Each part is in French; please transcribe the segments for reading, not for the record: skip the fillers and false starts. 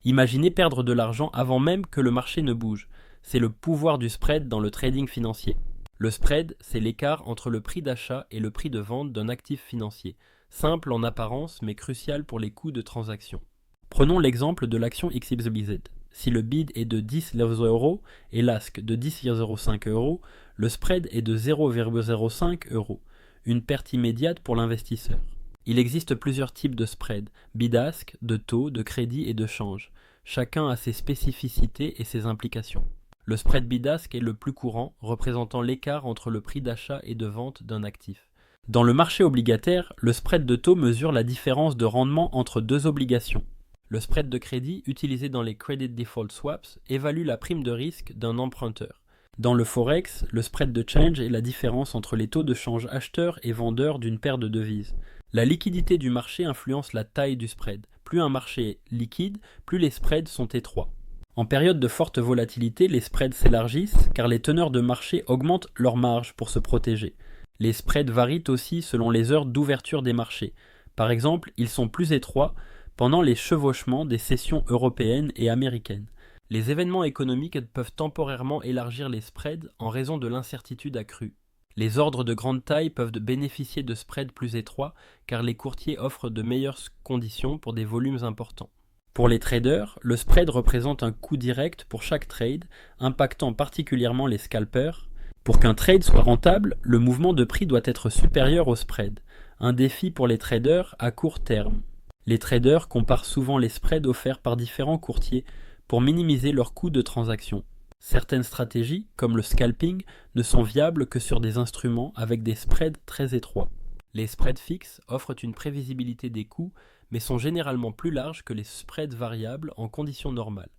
Imaginez perdre de l'argent avant même que le marché ne bouge. C'est le pouvoir du spread dans le trading financier. Le spread, c'est l'écart entre le prix d'achat et le prix de vente d'un actif financier. Simple en apparence, mais crucial pour les coûts de transaction. Prenons l'exemple de l'action XYZ. Si le bid est de 10,00 € et l'ask de 10,05 €, le spread est de 0,05 €, une perte immédiate pour l'investisseur. Il existe plusieurs types de spread, bid-ask, de taux, de crédit et de change. Chacun a ses spécificités et ses implications. Le spread bid-ask est le plus courant, représentant l'écart entre le prix d'achat et de vente d'un actif. Dans le marché obligataire, le spread de taux mesure la différence de rendement entre deux obligations. Le spread de crédit, utilisé dans les Credit Default Swaps, évalue la prime de risque d'un emprunteur. Dans le Forex, le spread de change est la différence entre les taux de change acheteur et vendeur d'une paire de devises. La liquidité du marché influence la taille du spread. Plus un marché est liquide, plus les spreads sont étroits. En période de forte volatilité, les spreads s'élargissent car les teneurs de marché augmentent leurs marges pour se protéger. Les spreads varient aussi selon les heures d'ouverture des marchés. Par exemple, ils sont plus étroits pendant les chevauchements des sessions européennes et américaines. Les événements économiques peuvent temporairement élargir les spreads en raison de l'incertitude accrue. Les ordres de grande taille peuvent bénéficier de spreads plus étroits car les courtiers offrent de meilleures conditions pour des volumes importants. Pour les traders, le spread représente un coût direct pour chaque trade, impactant particulièrement les scalpers. Pour qu'un trade soit rentable, le mouvement de prix doit être supérieur au spread, un défi pour les traders à court terme. Les traders comparent souvent les spreads offerts par différents courtiers pour minimiser leurs coûts de transaction. Certaines stratégies, comme le scalping, ne sont viables que sur des instruments avec des spreads très étroits. Les spreads fixes offrent une prévisibilité des coûts, mais sont généralement plus larges que les spreads variables en conditions normales.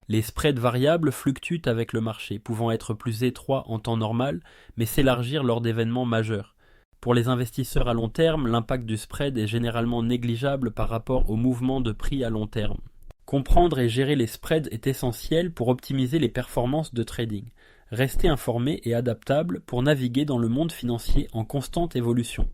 Les spreads variables fluctuent avec le marché, pouvant être plus étroits en temps normal, mais s'élargir lors d'événements majeurs. Pour les investisseurs à long terme, l'impact du spread est généralement négligeable par rapport au mouvement de prix à long terme. Comprendre et gérer les spreads est essentiel pour optimiser les performances de trading. Restez informé et adaptable pour naviguer dans le monde financier en constante évolution.